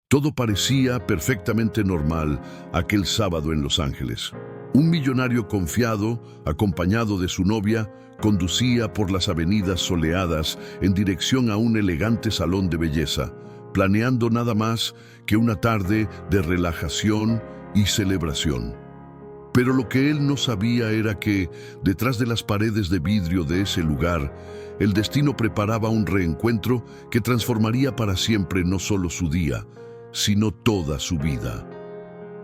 Todo parecía perfectamente normal aquel sábado en Los Ángeles. Un millonario confiado, acompañado de su novia, conducía por las avenidas soleadas en dirección a un elegante salón de belleza, planeando nada más que una tarde de relajación y celebración. Pero lo que él no sabía era que, detrás de las paredes de vidrio de ese lugar, el destino preparaba un reencuentro que transformaría para siempre no solo su día, sino toda su vida.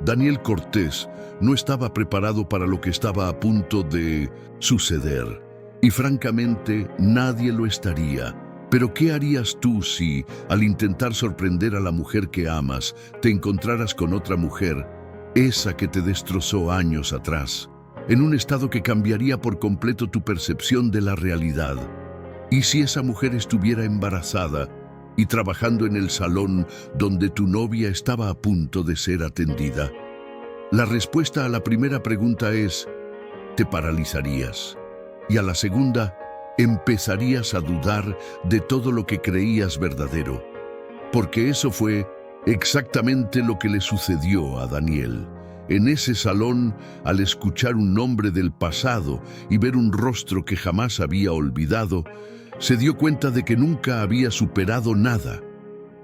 Daniel Cortés no estaba preparado para lo que estaba a punto de suceder, y francamente nadie lo estaría. Pero ¿qué harías tú si, al intentar sorprender a la mujer que amas, te encontraras con otra mujer, esa que te destrozó años atrás, en un estado que cambiaría por completo tu percepción de la realidad? ¿Y si esa mujer estuviera embarazada y trabajando en el salón donde tu novia estaba a punto de ser atendida? La respuesta a la primera pregunta es: te paralizarías. Y a la segunda, empezarías a dudar de todo lo que creías verdadero. Porque eso fue exactamente lo que le sucedió a Daniel. En ese salón, al escuchar un nombre del pasado y ver un rostro que jamás había olvidado, se dio cuenta de que nunca había superado nada.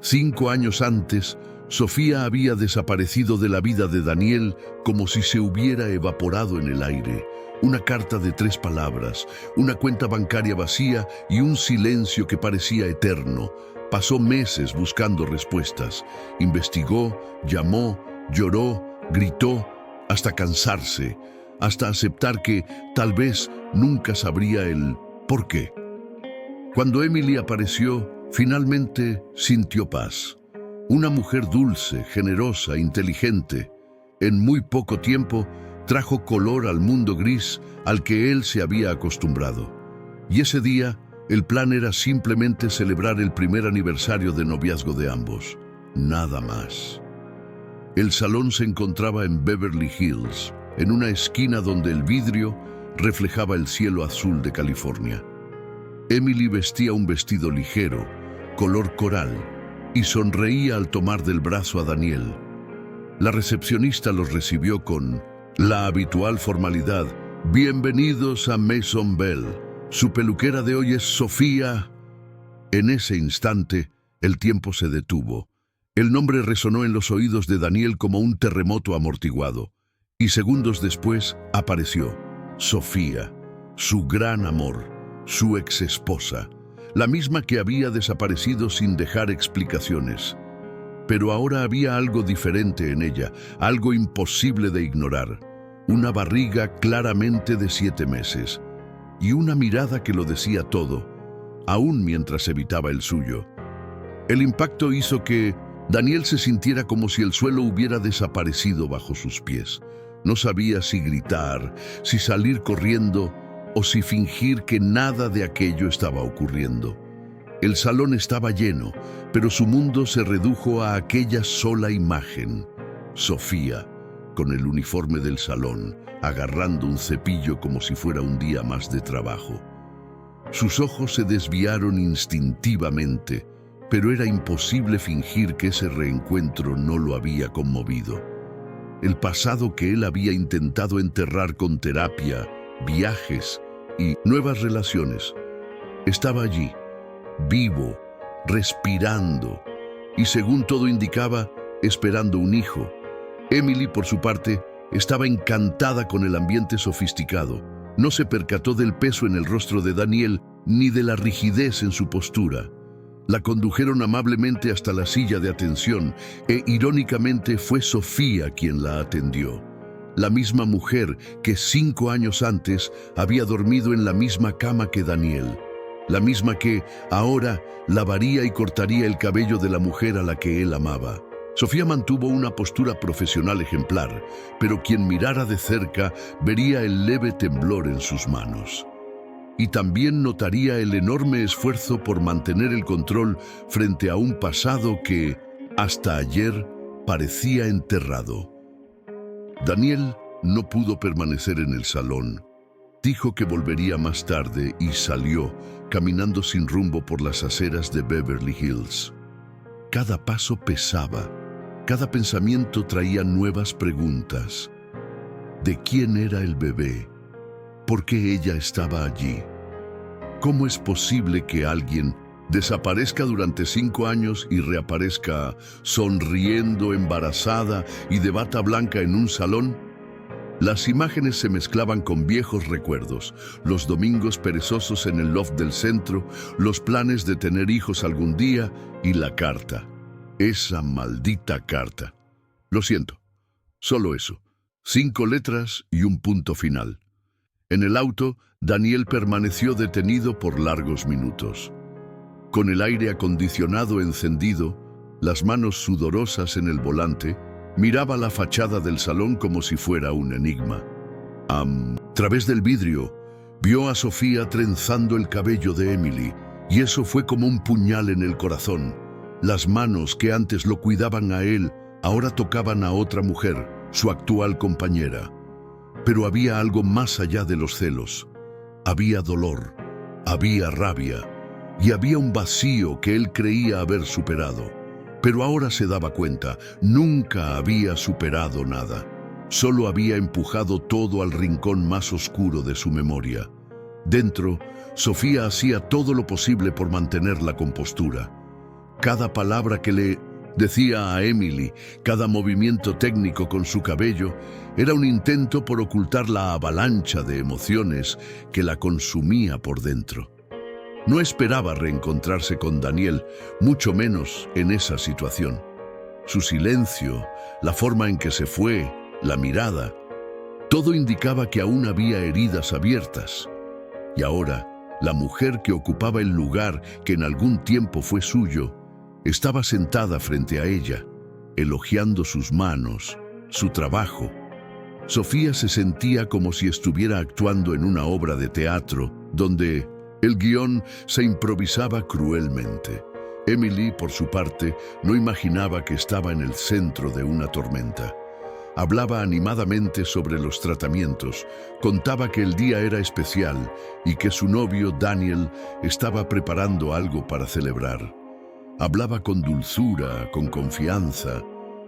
5 años antes, Sofía había desaparecido de la vida de Daniel como si se hubiera evaporado en el aire. Una carta de 3 palabras, una cuenta bancaria vacía y un silencio que parecía eterno. Pasó meses buscando respuestas. Investigó, llamó, lloró, gritó, hasta cansarse, hasta aceptar que tal vez nunca sabría el por qué. Cuando Emily apareció, finalmente sintió paz. Una mujer dulce, generosa, inteligente. En muy poco tiempo trajo color al mundo gris al que él se había acostumbrado. Y ese día, el plan era simplemente celebrar el primer aniversario de noviazgo de ambos. Nada más. El salón se encontraba en Beverly Hills, en una esquina donde el vidrio reflejaba el cielo azul de California. Emily vestía un vestido ligero, color coral, y sonreía al tomar del brazo a Daniel. La recepcionista los recibió con la habitual formalidad: bienvenidos a Maison Belle. Su peluquera de hoy es Sofía. En ese instante, el tiempo se detuvo. El nombre resonó en los oídos de Daniel como un terremoto amortiguado. Y segundos después apareció Sofía, su gran amor, su exesposa, la misma que había desaparecido sin dejar explicaciones. Pero ahora había algo diferente en ella, algo imposible de ignorar. Una barriga claramente de 7 meses y una mirada que lo decía todo, aún mientras evitaba el suyo. El impacto hizo que Daniel se sintiera como si el suelo hubiera desaparecido bajo sus pies. No sabía si gritar, si salir corriendo o si fingir que nada de aquello estaba ocurriendo. El salón estaba lleno, pero su mundo se redujo a aquella sola imagen: Sofía, con el uniforme del salón, agarrando un cepillo como si fuera un día más de trabajo. Sus ojos se desviaron instintivamente, pero era imposible fingir que ese reencuentro no lo había conmovido. El pasado que él había intentado enterrar con terapia, viajes y nuevas relaciones estaba allí, vivo, respirando y, según todo indicaba, esperando un hijo. Emily, por su parte, estaba encantada con el ambiente sofisticado. No se percató del peso en el rostro de Daniel ni de la rigidez en su postura. La condujeron amablemente hasta la silla de atención e, irónicamente, fue Sofía quien la atendió. La misma mujer que 5 años antes había dormido en la misma cama que Daniel. La misma que ahora lavaría y cortaría el cabello de la mujer a la que él amaba. Sofía mantuvo una postura profesional ejemplar, pero quien mirara de cerca vería el leve temblor en sus manos. Y también notaría el enorme esfuerzo por mantener el control frente a un pasado que, hasta ayer, parecía enterrado. Daniel no pudo permanecer en el salón. Dijo que volvería más tarde y salió, caminando sin rumbo por las aceras de Beverly Hills. Cada paso pesaba, Cada pensamiento traía nuevas preguntas. ¿De quién era el bebé? ¿Por qué ella estaba allí? ¿Cómo es posible que alguien desaparezca durante 5 años y reaparezca sonriendo, embarazada y de bata blanca en un salón? Las imágenes se mezclaban con viejos recuerdos, los domingos perezosos en el loft del centro, los planes de tener hijos algún día y la carta. Esa maldita carta. Lo siento, solo eso. 5 letras y un punto final. En el auto, Daniel permaneció detenido por largos minutos. Con el aire acondicionado encendido, las manos sudorosas en el volante, miraba la fachada del salón como si fuera un enigma. A través del vidrio, vio a Sofía trenzando el cabello de Emily, y eso fue como un puñal en el corazón. Las manos que antes lo cuidaban a él, ahora tocaban a otra mujer, su actual compañera. Pero había algo más allá de los celos. Había dolor, había rabia, y había un vacío que él creía haber superado. Pero ahora se daba cuenta, nunca había superado nada. Solo había empujado todo al rincón más oscuro de su memoria. Dentro, Sofía hacía todo lo posible por mantener la compostura. Cada palabra que le decía a Emily, cada movimiento técnico con su cabello, era un intento por ocultar la avalancha de emociones que la consumía por dentro. No esperaba reencontrarse con Daniel, mucho menos en esa situación. Su silencio, la forma en que se fue, la mirada, todo indicaba que aún había heridas abiertas. Y ahora, la mujer que ocupaba el lugar que en algún tiempo fue suyo, estaba sentada frente a ella, elogiando sus manos, su trabajo. Sofía se sentía como si estuviera actuando en una obra de teatro, donde el guión se improvisaba cruelmente. Emily, por su parte, no imaginaba que estaba en el centro de una tormenta. Hablaba animadamente sobre los tratamientos, contaba que el día era especial y que su novio, Daniel, estaba preparando algo para celebrar. Hablaba con dulzura, con confianza.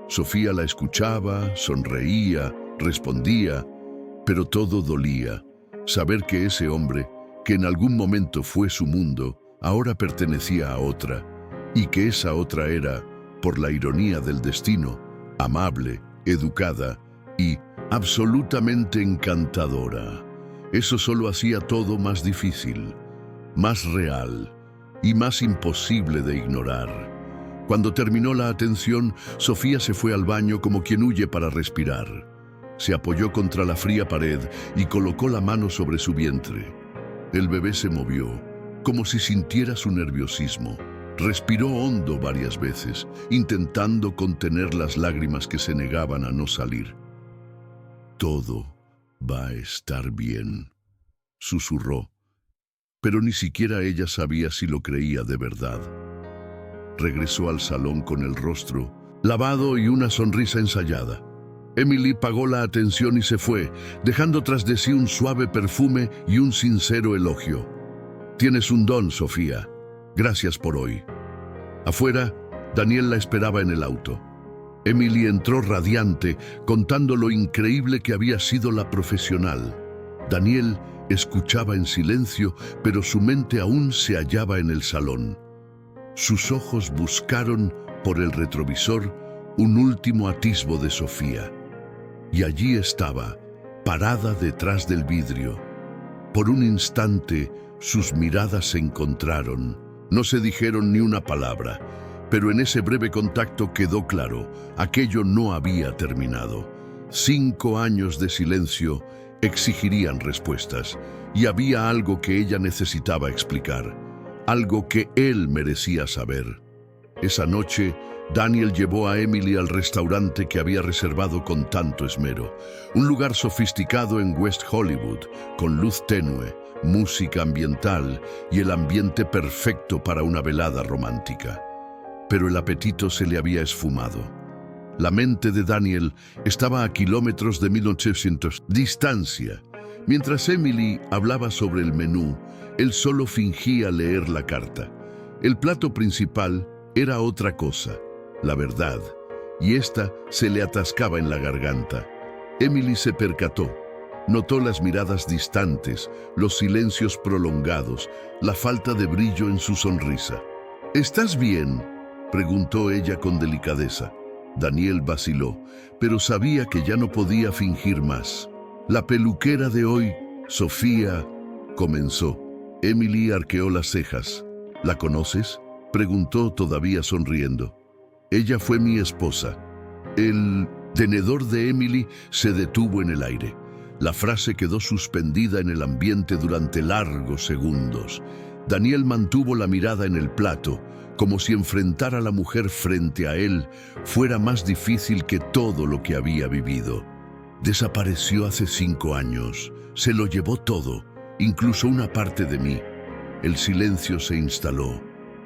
Sofía la escuchaba, sonreía, respondía, pero todo dolía. Saber que ese hombre, que en algún momento fue su mundo, ahora pertenecía a otra, y que esa otra era, por la ironía del destino, amable, educada y absolutamente encantadora. Eso solo hacía todo más difícil, más real y más imposible de ignorar. Cuando terminó la atención, Sofía se fue al baño como quien huye para respirar. Se apoyó contra la fría pared y colocó la mano sobre su vientre. El bebé se movió, como si sintiera su nerviosismo. Respiró hondo varias veces, intentando contener las lágrimas que se negaban a no salir. «Todo va a estar bien», susurró, pero ni siquiera ella sabía si lo creía de verdad. Regresó al salón con el rostro lavado y una sonrisa ensayada. Emily pagó la atención y se fue, dejando tras de sí un suave perfume y un sincero elogio. «Tienes un don, Sofía. Gracias por hoy». Afuera, Daniel la esperaba en el auto. Emily entró radiante, contando lo increíble que había sido la profesional. Daniel escuchaba en silencio, pero su mente aún se hallaba en el salón. Sus ojos buscaron, por el retrovisor, un último atisbo de Sofía. Y allí estaba, parada detrás del vidrio. Por un instante, sus miradas se encontraron. No se dijeron ni una palabra, pero en ese breve contacto quedó claro, aquello no había terminado. 5 años de silencio exigirían respuestas, y había algo que ella necesitaba explicar, algo que él merecía saber. Esa noche, Daniel llevó a Emily al restaurante que había reservado con tanto esmero, un lugar sofisticado en West Hollywood, con luz tenue, música ambiental y el ambiente perfecto para una velada romántica. Pero el apetito se le había esfumado. La mente de Daniel estaba a kilómetros de 1800 distancia. Mientras Emily hablaba sobre el menú, él solo fingía leer la carta. El plato principal era otra cosa, la verdad, y ésta se le atascaba en la garganta. Emily se percató. Notó las miradas distantes, los silencios prolongados, la falta de brillo en su sonrisa. ¿Estás bien?, preguntó ella con delicadeza. Daniel vaciló, pero sabía que ya no podía fingir más. La peluquera de hoy, Sofía, comenzó. Emily arqueó las cejas. ¿La conoces?, preguntó todavía sonriendo. Ella fue mi esposa. El tenedor de Emily se detuvo en el aire. La frase quedó suspendida en el ambiente durante largos segundos. Daniel mantuvo la mirada en el plato, como si enfrentar a la mujer frente a él fuera más difícil que todo lo que había vivido. Desapareció hace 5 años. Se lo llevó todo, incluso una parte de mí. El silencio se instaló.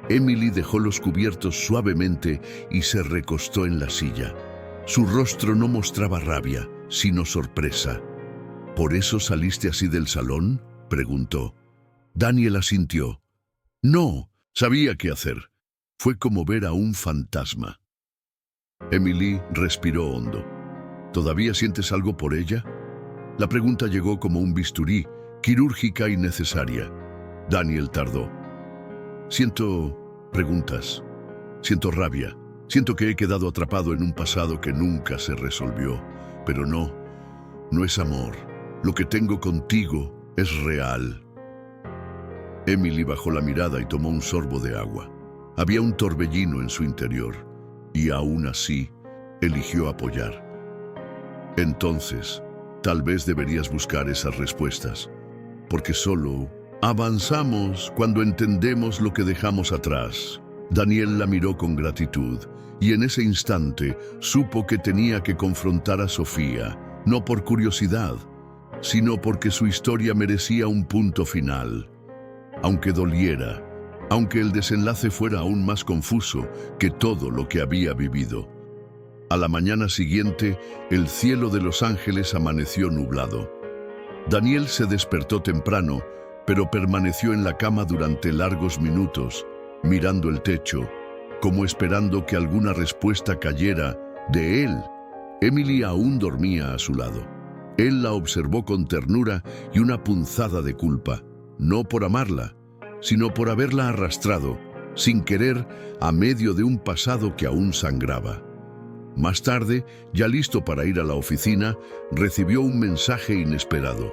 Emily dejó los cubiertos suavemente y se recostó en la silla. Su rostro no mostraba rabia, sino sorpresa. ¿Por eso saliste así del salón?, preguntó. Daniel asintió. No, sabía qué hacer. Fue como ver a un fantasma. Emily respiró hondo. ¿Todavía sientes algo por ella? La pregunta llegó como un bisturí, quirúrgica y necesaria. Daniel tardó. Siento preguntas. Siento rabia. Siento que he quedado atrapado en un pasado que nunca se resolvió. Pero no es amor. Lo que tengo contigo es real. Emily bajó la mirada y tomó un sorbo de agua. Había un torbellino en su interior, y aún así, eligió apoyar. Entonces, tal vez deberías buscar esas respuestas, porque solo avanzamos cuando entendemos lo que dejamos atrás. Daniel la miró con gratitud, y en ese instante supo que tenía que confrontar a Sofía, no por curiosidad, sino porque su historia merecía un punto final. Aunque doliera, aunque el desenlace fuera aún más confuso que todo lo que había vivido. A la mañana siguiente, el cielo de Los Ángeles amaneció nublado. Daniel se despertó temprano, pero permaneció en la cama durante largos minutos, mirando el techo, como esperando que alguna respuesta cayera de él. Emily aún dormía a su lado. Él la observó con ternura y una punzada de culpa, no por amarla, sino por haberla arrastrado, sin querer, a medio de un pasado que aún sangraba. Más tarde, ya listo para ir a la oficina, recibió un mensaje inesperado.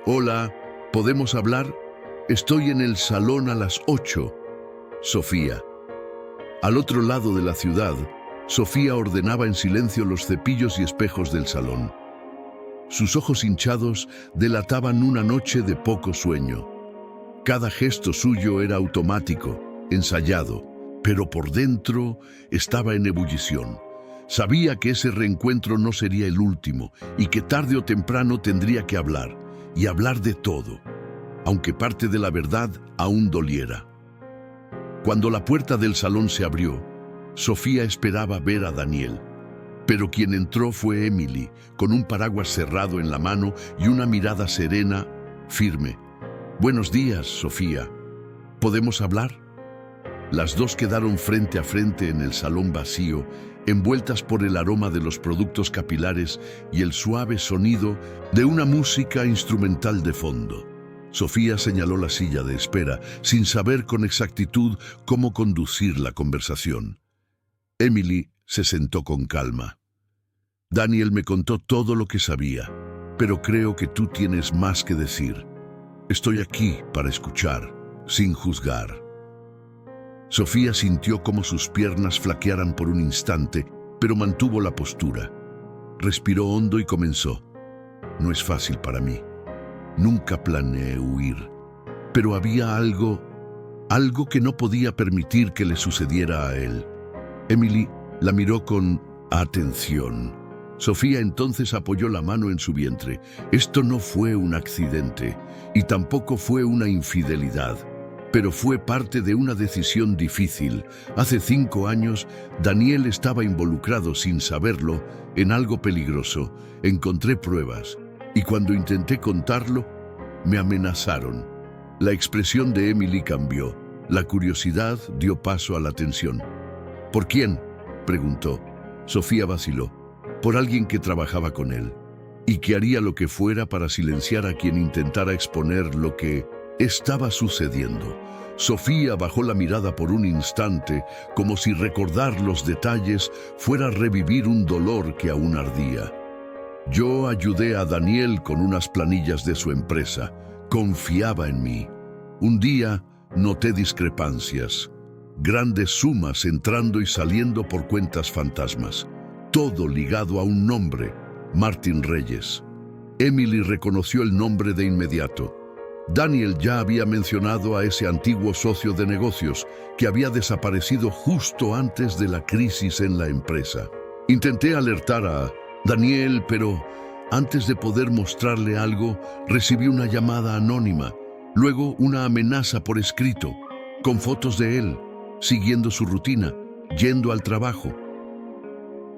«Hola, ¿podemos hablar? Estoy en el salón a las 8. Sofía». Al otro lado de la ciudad, Sofía ordenaba en silencio los cepillos y espejos del salón. Sus ojos hinchados delataban una noche de poco sueño. Cada gesto suyo era automático, ensayado, pero por dentro estaba en ebullición. Sabía que ese reencuentro no sería el último y que tarde o temprano tendría que hablar, y hablar de todo, aunque parte de la verdad aún doliera. Cuando la puerta del salón se abrió, Sofía esperaba ver a Daniel, pero quien entró fue Emily, con un paraguas cerrado en la mano y una mirada serena, firme. «Buenos días, Sofía. ¿Podemos hablar?». Las dos quedaron frente a frente en el salón vacío, envueltas por el aroma de los productos capilares y el suave sonido de una música instrumental de fondo. Sofía señaló la silla de espera, sin saber con exactitud cómo conducir la conversación. Emily se sentó con calma. «Daniel me contó todo lo que sabía, pero creo que tú tienes más que decir. Estoy aquí para escuchar, sin juzgar». Sofía sintió cómo sus piernas flaquearan por un instante, pero mantuvo la postura. Respiró hondo y comenzó. «No es fácil para mí. Nunca planeé huir, pero había algo que no podía permitir que le sucediera a él». Emily la miró con atención. Sofía entonces apoyó la mano en su vientre. Esto no fue un accidente y tampoco fue una infidelidad, pero fue parte de una decisión difícil. Hace 5 años, Daniel estaba involucrado sin saberlo en algo peligroso. Encontré pruebas y cuando intenté contarlo, me amenazaron. La expresión de Emily cambió. La curiosidad dio paso a la tensión. «¿Por quién?», preguntó. Sofía vaciló. Por alguien que trabajaba con él y que haría lo que fuera para silenciar a quien intentara exponer lo que estaba sucediendo. Sofía bajó la mirada por un instante, como si recordar los detalles fuera revivir un dolor que aún ardía. Yo ayudé a Daniel con unas planillas de su empresa. Confiaba en mí. Un día noté discrepancias, grandes sumas entrando y saliendo por cuentas fantasmas, todo ligado a un nombre, Martín Reyes. Emily reconoció el nombre de inmediato. Daniel ya había mencionado a ese antiguo socio de negocios que había desaparecido justo antes de la crisis en la empresa. Intenté alertar a Daniel, pero antes de poder mostrarle algo, recibí una llamada anónima, luego una amenaza por escrito, con fotos de él, siguiendo su rutina, yendo al trabajo.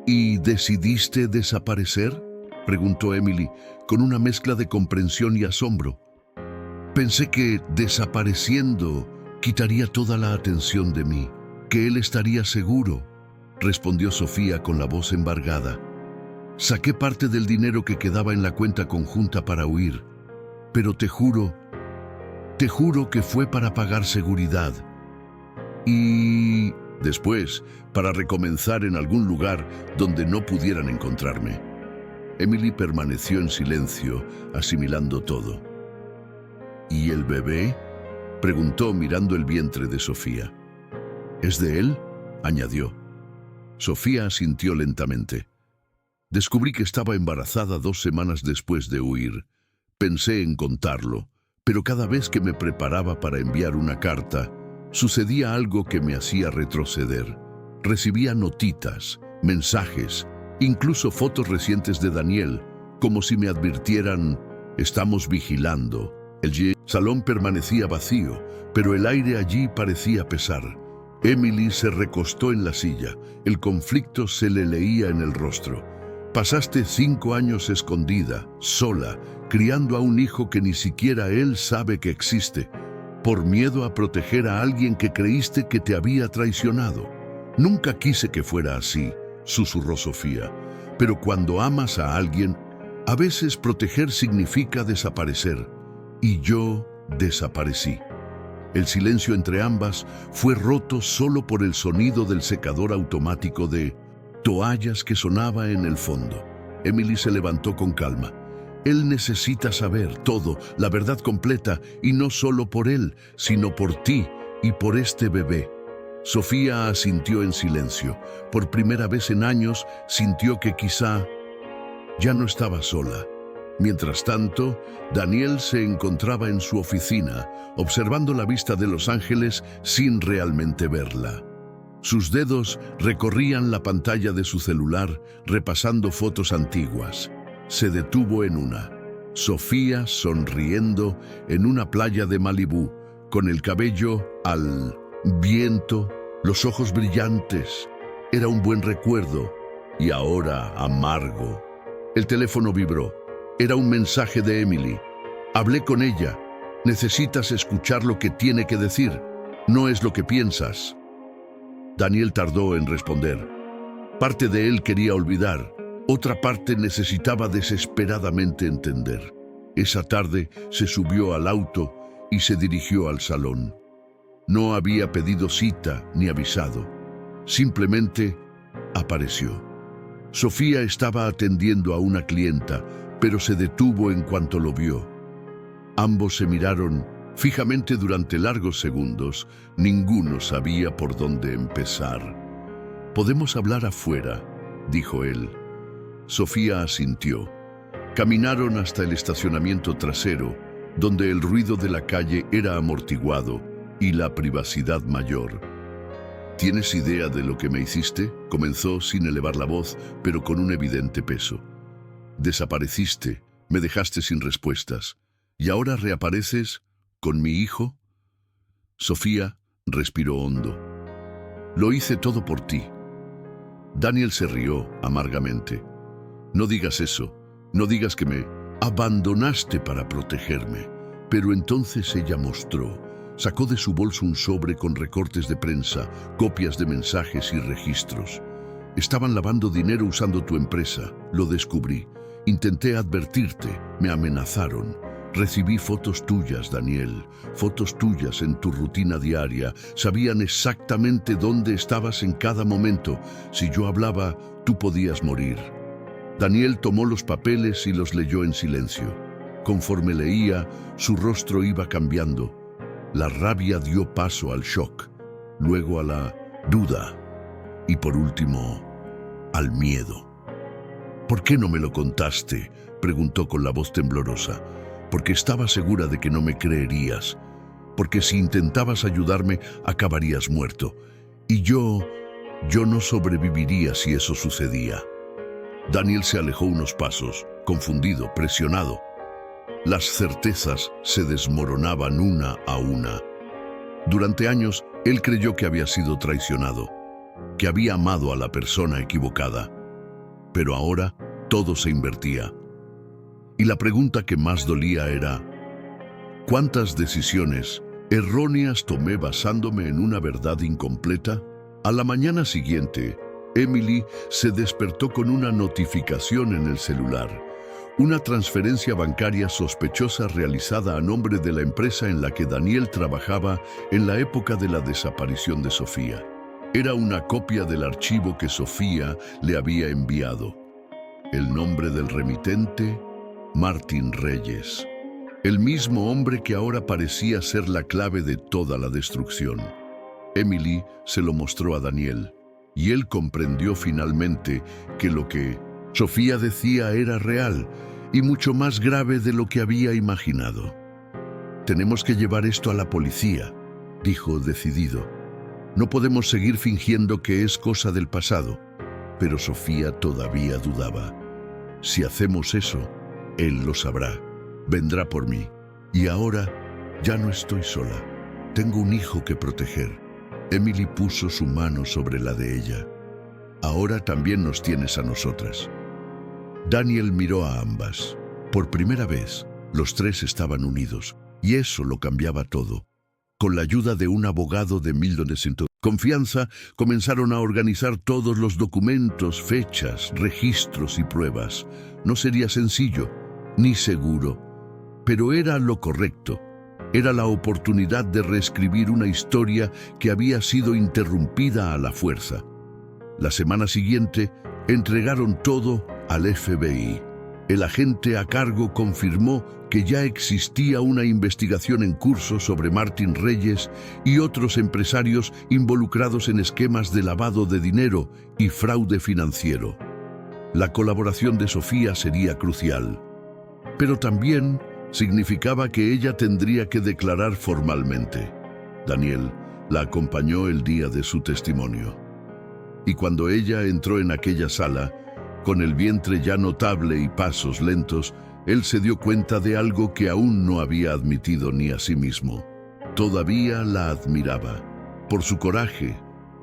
¿Y decidiste desaparecer?, preguntó Emily, con una mezcla de comprensión y asombro. Pensé que desapareciendo quitaría toda la atención de mí, que él estaría seguro, respondió Sofía con la voz embargada. Saqué parte del dinero que quedaba en la cuenta conjunta para huir, pero te juro que fue para pagar seguridad. Y después, para recomenzar en algún lugar donde no pudieran encontrarme. Emily permaneció en silencio, asimilando todo. ¿Y el bebé?, preguntó mirando el vientre de Sofía. ¿Es de él?, añadió. Sofía asintió lentamente. Descubrí que estaba embarazada 2 semanas después de huir. Pensé en contarlo, pero cada vez que me preparaba para enviar una carta, sucedía algo que me hacía retroceder. Recibía notitas, mensajes, incluso fotos recientes de Daniel, como si me advirtieran: estamos vigilando. El salón permanecía vacío, pero el aire allí parecía pesar. Emily se recostó en la silla. El conflicto se le leía en el rostro. Pasaste 5 años escondida, sola, criando a un hijo que ni siquiera él sabe que existe, por miedo a proteger a alguien que creíste que te había traicionado. Nunca quise que fuera así, susurró Sofía. Pero cuando amas a alguien, a veces proteger significa desaparecer. Y yo desaparecí. El silencio entre ambas fue roto solo por el sonido del secador automático de toallas que sonaba en el fondo. Emily se levantó con calma. Él necesita saber todo, la verdad completa, y no solo por él, sino por ti y por este bebé. Sofía asintió en silencio. Por primera vez en años sintió que quizá ya no estaba sola. Mientras tanto, Daniel se encontraba en su oficina, observando la vista de Los Ángeles sin realmente verla. Sus dedos recorrían la pantalla de su celular, repasando fotos antiguas. Se detuvo en una. Sofía sonriendo en una playa de Malibú, con el cabello al viento, los ojos brillantes. Era un buen recuerdo, y ahora amargo. El teléfono vibró. Era un mensaje de Emily. Hablé con ella. Necesitas escuchar lo que tiene que decir. No es lo que piensas. Daniel tardó en responder. Parte de él quería olvidar. Otra parte necesitaba desesperadamente entender. Esa tarde se subió al auto y se dirigió al salón. No había pedido cita ni avisado. Simplemente apareció. Sofía estaba atendiendo a una clienta, pero se detuvo en cuanto lo vio. Ambos se miraron fijamente durante largos segundos. Ninguno sabía por dónde empezar. «Podemos hablar afuera», dijo él. Sofía asintió. Caminaron hasta el estacionamiento trasero, donde el ruido de la calle era amortiguado y la privacidad mayor. «¿Tienes idea de lo que me hiciste?», comenzó sin elevar la voz, pero con un evidente peso. «Desapareciste, me dejaste sin respuestas, y ahora reapareces con mi hijo». Sofía respiró hondo. «Lo hice todo por ti». Daniel se rió amargamente. «No digas eso, no digas que me abandonaste para protegerme». Pero entonces ella mostró. Sacó de su bolso un sobre con recortes de prensa, copias de mensajes y registros. Estaban lavando dinero usando tu empresa. Lo descubrí. Intenté advertirte. Me amenazaron. Recibí fotos tuyas, Daniel. Fotos tuyas en tu rutina diaria. Sabían exactamente dónde estabas en cada momento. Si yo hablaba, tú podías morir. Daniel tomó los papeles y los leyó en silencio. Conforme leía, su rostro iba cambiando. La rabia dio paso al shock, luego a la duda y por último, al miedo. ¿Por qué no me lo contaste?, preguntó con la voz temblorosa. Porque estaba segura de que no me creerías. Porque si intentabas ayudarme, acabarías muerto. Y yo no sobreviviría si eso sucedía. Daniel se alejó unos pasos, confundido, presionado. Las certezas se desmoronaban una a una. Durante años, él creyó que había sido traicionado, que había amado a la persona equivocada. Pero ahora todo se invertía. Y la pregunta que más dolía era: ¿cuántas decisiones erróneas tomé basándome en una verdad incompleta? A la mañana siguiente, Emily se despertó con una notificación en el celular. Una transferencia bancaria sospechosa realizada a nombre de la empresa en la que Daniel trabajaba en la época de la desaparición de Sofía. Era una copia del archivo que Sofía le había enviado. El nombre del remitente: Martín Reyes. El mismo hombre que ahora parecía ser la clave de toda la destrucción. Emily se lo mostró a Daniel, y él comprendió finalmente que lo que Sofía decía era real y mucho más grave de lo que había imaginado. «Tenemos que llevar esto a la policía», dijo decidido. «No podemos seguir fingiendo que es cosa del pasado». Pero Sofía todavía dudaba. «Si hacemos eso, él lo sabrá. Vendrá por mí. Y ahora ya no estoy sola. Tengo un hijo que proteger». Emily puso su mano sobre la de ella. «Ahora también nos tienes a nosotras». Daniel miró a ambas. Por primera vez, los tres estaban unidos, y eso lo cambiaba todo. Con la ayuda de un abogado de $1.900 confianza, comenzaron a organizar todos los documentos, fechas, registros y pruebas. No sería sencillo, ni seguro, pero era lo correcto. Era la oportunidad de reescribir una historia que había sido interrumpida a la fuerza. La semana siguiente, entregaron todo al FBI. El agente a cargo confirmó que ya existía una investigación en curso sobre Martín Reyes y otros empresarios involucrados en esquemas de lavado de dinero y fraude financiero. La colaboración de Sofía sería crucial, pero también significaba que ella tendría que declarar formalmente. Daniel la acompañó el día de su testimonio. Y cuando ella entró en aquella sala, con el vientre ya notable y pasos lentos, él se dio cuenta de algo que aún no había admitido ni a sí mismo. Todavía la admiraba, por su coraje,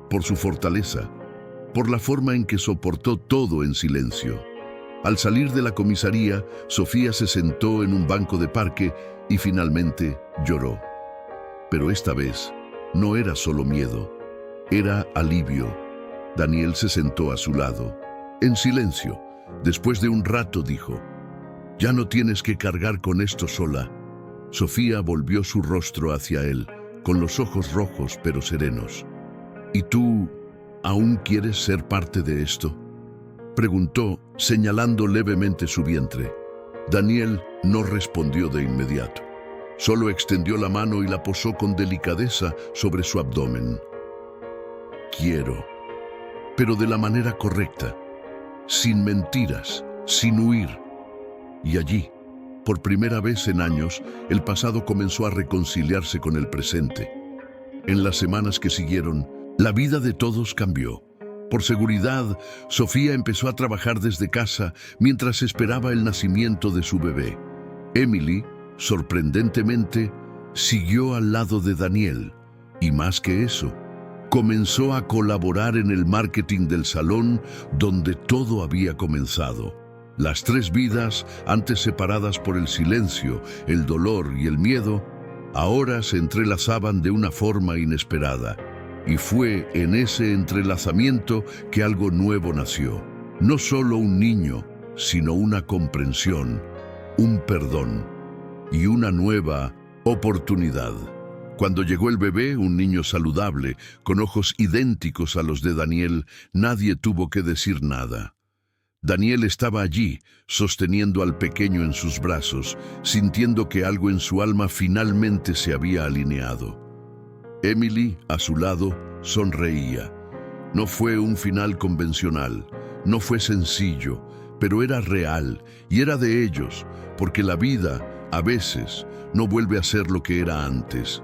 por su fortaleza, por la forma en que soportó todo en silencio. Al salir de la comisaría, Sofía se sentó en un banco de parque y finalmente lloró. Pero esta vez no era solo miedo, era alivio. Daniel se sentó a su lado, en silencio. Después de un rato dijo: «Ya no tienes que cargar con esto sola». Sofía volvió su rostro hacia él, con los ojos rojos pero serenos. «¿Y tú aún quieres ser parte de esto?», preguntó, señalando levemente su vientre. Daniel no respondió de inmediato. Solo extendió la mano y la posó con delicadeza sobre su abdomen. «Quiero, pero de la manera correcta, sin mentiras, sin huir». Y allí, por primera vez en años, el pasado comenzó a reconciliarse con el presente. En las semanas que siguieron, la vida de todos cambió. Por seguridad, Sofía empezó a trabajar desde casa mientras esperaba el nacimiento de su bebé. Emily, sorprendentemente, siguió al lado de Daniel. Y más que eso, comenzó a colaborar en el marketing del salón donde todo había comenzado. Las tres vidas, antes separadas por el silencio, el dolor y el miedo, ahora se entrelazaban de una forma inesperada. Y fue en ese entrelazamiento que algo nuevo nació. No solo un niño, sino una comprensión, un perdón y una nueva oportunidad. Cuando llegó el bebé, un niño saludable, con ojos idénticos a los de Daniel, nadie tuvo que decir nada. Daniel estaba allí, sosteniendo al pequeño en sus brazos, sintiendo que algo en su alma finalmente se había alineado. Emily, a su lado, sonreía. No fue un final convencional, no fue sencillo, pero era real y era de ellos, porque la vida, a veces, no vuelve a ser lo que era antes,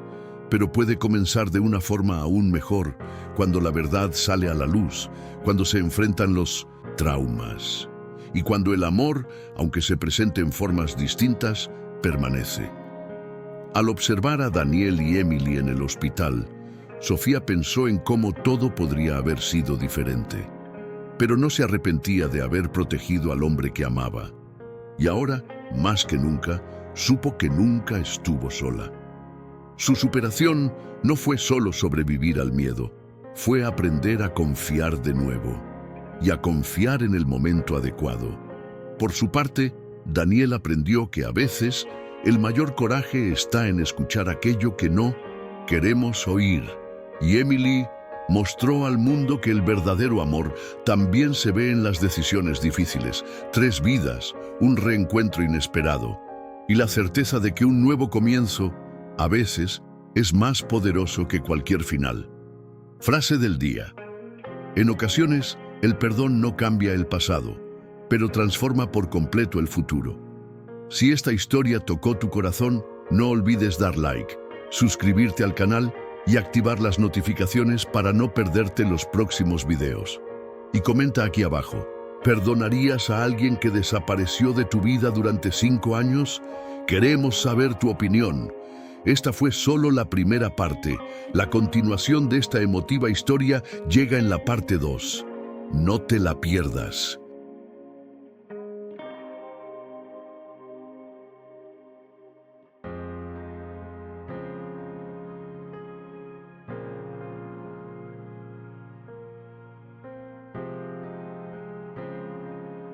pero puede comenzar de una forma aún mejor, cuando la verdad sale a la luz, cuando se enfrentan los traumas, y cuando el amor, aunque se presente en formas distintas, permanece. Al observar a Daniel y Emily en el hospital, Sofía pensó en cómo todo podría haber sido diferente, pero no se arrepentía de haber protegido al hombre que amaba. Y ahora, más que nunca, supo que nunca estuvo sola. Su superación no fue solo sobrevivir al miedo, fue aprender a confiar de nuevo y a confiar en el momento adecuado. Por su parte, Daniel aprendió que a veces el mayor coraje está en escuchar aquello que no queremos oír. Y Emily mostró al mundo que el verdadero amor también se ve en las decisiones difíciles, 3 vidas, un reencuentro inesperado y la certeza de que un nuevo comienzo, a veces, es más poderoso que cualquier final. Frase del día. En ocasiones, el perdón no cambia el pasado, pero transforma por completo el futuro. Si esta historia tocó tu corazón, no olvides dar like, suscribirte al canal y activar las notificaciones para no perderte los próximos videos. Y comenta aquí abajo, ¿perdonarías a alguien que desapareció de tu vida durante 5 años? Queremos saber tu opinión. Esta fue solo la primera parte. La continuación de esta emotiva historia llega en la parte 2. No te la pierdas.